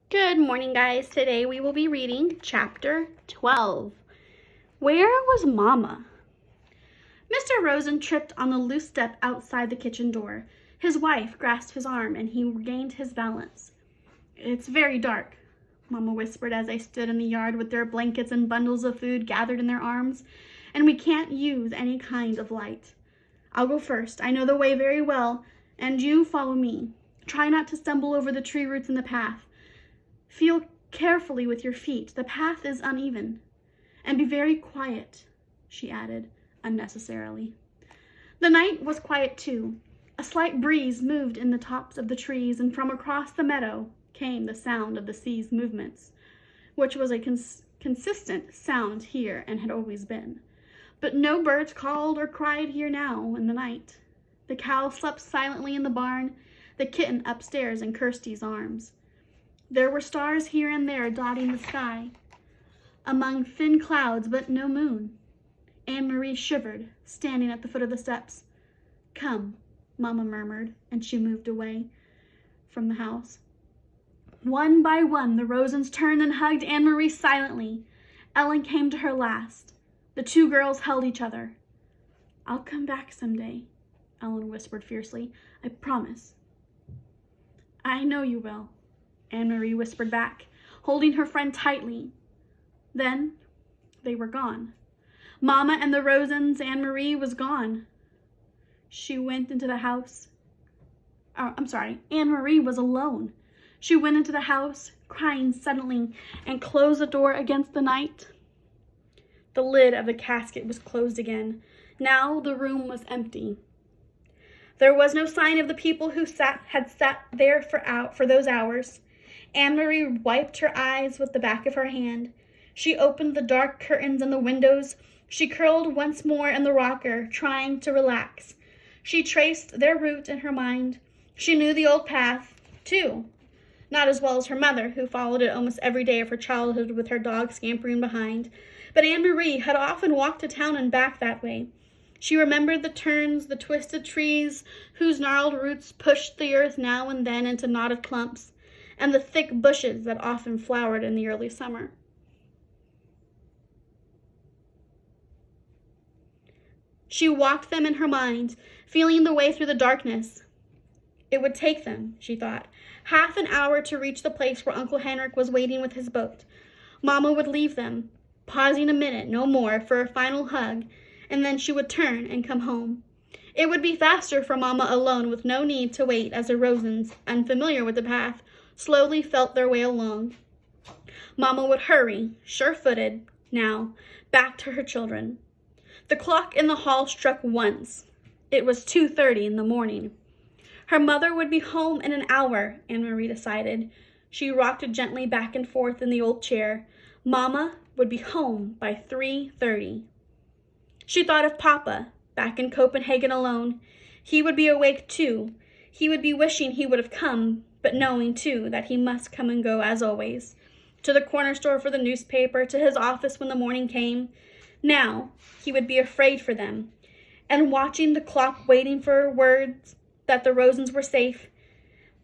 Good morning, guys. Today we will be reading chapter 12. Where was Mama? Mr. Rosen tripped on the loose step outside the kitchen door. His wife grasped his arm and he regained his balance. "It's very dark," Mama whispered as they stood in the yard with their blankets and bundles of food gathered in their arms, "and we can't use any kind of light. I'll go first. I know the way very well, and you follow me. Try not to stumble over the tree roots in the path. Feel carefully with your feet. The path is uneven. And be very quiet," she added, unnecessarily. The night was quiet too. A slight breeze moved in the tops of the trees, and from across the meadow came the sound of the sea's movements, which was a consistent sound here and had always been. But no birds called or cried here now in the night. The cow slept silently in the barn, the kitten upstairs in Kirsty's arms. There were stars here and there dotting the sky, among thin clouds, but no moon. Anne-Marie shivered, standing at the foot of the steps. "Come," Mama murmured, and she moved away from the house. One by one, the Rosens turned and hugged Anne-Marie silently. Ellen came to her last. The two girls held each other. "I'll come back someday," Ellen whispered fiercely. "I promise." "I know you will," Anne-Marie whispered back, holding her friend tightly. Then they were gone. Mama and the Rosens, Anne-Marie was gone. She went into the house. Anne-Marie was alone. She went into the house, crying suddenly, and closed the door against the night. The lid of the casket was closed again. Now the room was empty. There was no sign of the people who had sat there for those hours. Anne-Marie wiped her eyes with the back of her hand. She opened the dark curtains and the windows. She curled once more in the rocker, trying to relax. She traced their route in her mind. She knew the old path, too. Not as well as her mother, who followed it almost every day of her childhood with her dog scampering behind. But Anne-Marie had often walked to town and back that way. She remembered the turns, the twisted trees whose gnarled roots pushed the earth now and then into knotted clumps, and the thick bushes that often flowered in the early summer. She walked them in her mind, feeling the way through the darkness. It would take them, she thought, half an hour to reach the place where Uncle Henrik was waiting with his boat. Mama would leave them, pausing a minute, no more, for a final hug, and then she would turn and come home. It would be faster for Mama alone, with no need to wait as the Rosens, unfamiliar with the path, slowly felt their way along. Mama would hurry, sure-footed, now, back to her children. The clock in the hall struck once. It was 2:30 in the morning. Her mother would be home in an hour, Anne-Marie decided. She rocked gently back and forth in the old chair. Mama would be home by 3:30. She thought of Papa, back in Copenhagen alone. He would be awake too. He would be wishing he would have come, but knowing, too, that he must come and go as always. To the corner store for the newspaper, to his office when the morning came. Now he would be afraid for them, and watching the clock, waiting for words that the Rosens were safe,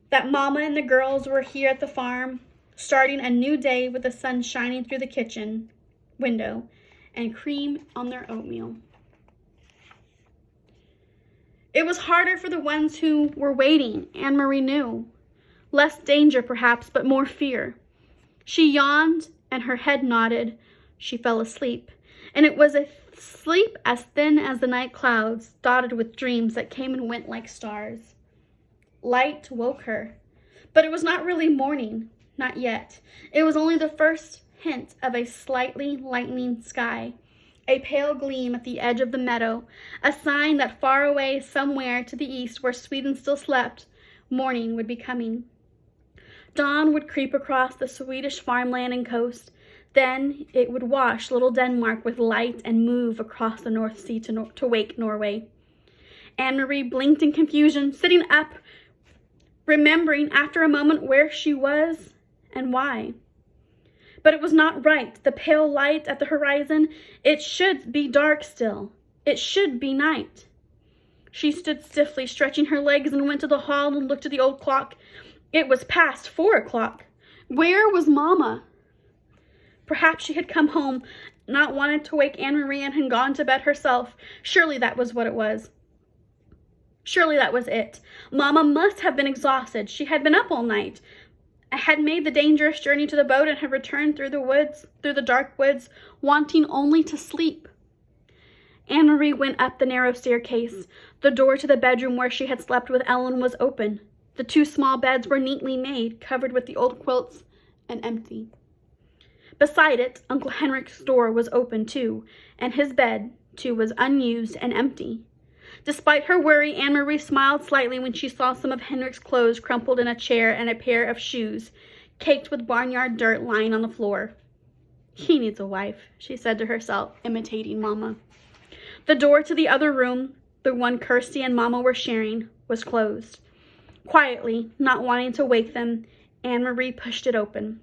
that Mama and the girls were here at the farm, starting a new day with the sun shining through the kitchen window and cream on their oatmeal. It was harder for the ones who were waiting, Anne-Marie knew. Less danger, perhaps, but more fear. She yawned, and her head nodded. She fell asleep, and it was a sleep as thin as the night clouds, dotted with dreams that came and went like stars. Light woke her, but it was not really morning, not yet. It was only the first hint of a slightly lightening sky, a pale gleam at the edge of the meadow, a sign that far away somewhere to the east, where Sweden still slept, morning would be coming. Dawn would creep across the Swedish farmland and coast. Then it would wash little Denmark with light and move across the North Sea to wake Norway. Anne-Marie blinked in confusion, sitting up, remembering after a moment where she was and why. But it was not right. The pale light at the horizon, it should be dark still. It should be night. She stood stiffly, stretching her legs, and went to the hall and looked at the old clock. It was past 4 o'clock. Where was Mama? Perhaps she had come home, not wanted to wake Anne-Marie, and had gone to bed herself. Surely that was what it was. Surely that was it. Mama must have been exhausted. She had been up all night, had made the dangerous journey to the boat, and had returned through the dark woods, wanting only to sleep. Anne-Marie went up the narrow staircase. The door to the bedroom where she had slept with Ellen was open. The two small beds were neatly made, covered with the old quilts, and empty. Beside it, Uncle Henrik's door was open too, and his bed, too, was unused and empty. Despite her worry, Anne-Marie smiled slightly when she saw some of Henrik's clothes crumpled in a chair and a pair of shoes, caked with barnyard dirt, lying on the floor. He needs a wife, she said to herself, imitating Mama. The door to the other room, the one Kirsty and Mama were sharing, was closed. Quietly, not wanting to wake them, Anne-Marie pushed it open.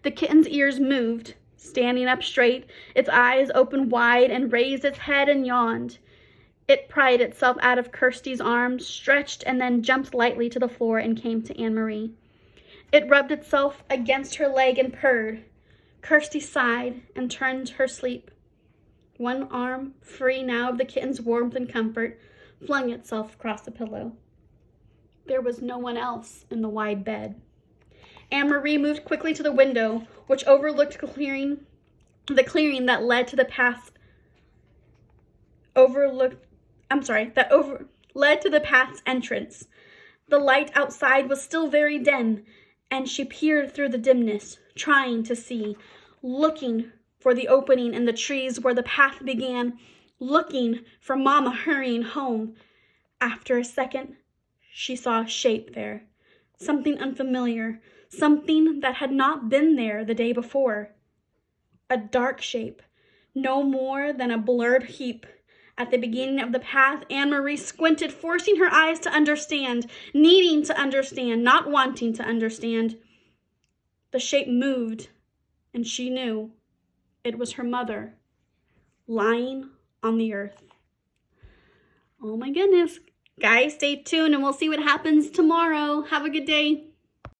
The kitten's ears moved, standing up straight, its eyes opened wide and raised its head and yawned. It pried itself out of Kirsty's arms, stretched, and then jumped lightly to the floor and came to Anne-Marie. It rubbed itself against her leg and purred. Kirsty sighed and turned her sleep. One arm, free now of the kitten's warmth and comfort, flung itself across the pillow. There was no one else in the wide bed. Anne-Marie moved quickly to the window, which overlooked the clearing that led to the path's entrance. The light outside was still very dim, and she peered through the dimness, trying to see, looking for the opening in the trees where the path began, looking for Mama hurrying home. After a second, she saw a shape there, something unfamiliar, something that had not been there the day before. A dark shape, no more than a blurred heap. At the beginning of the path, Anne-Marie squinted, forcing her eyes to understand, needing to understand, not wanting to understand. The shape moved, and she knew it was her mother, lying on the earth. Oh my goodness. Guys, stay tuned and we'll see what happens tomorrow. Have a good day.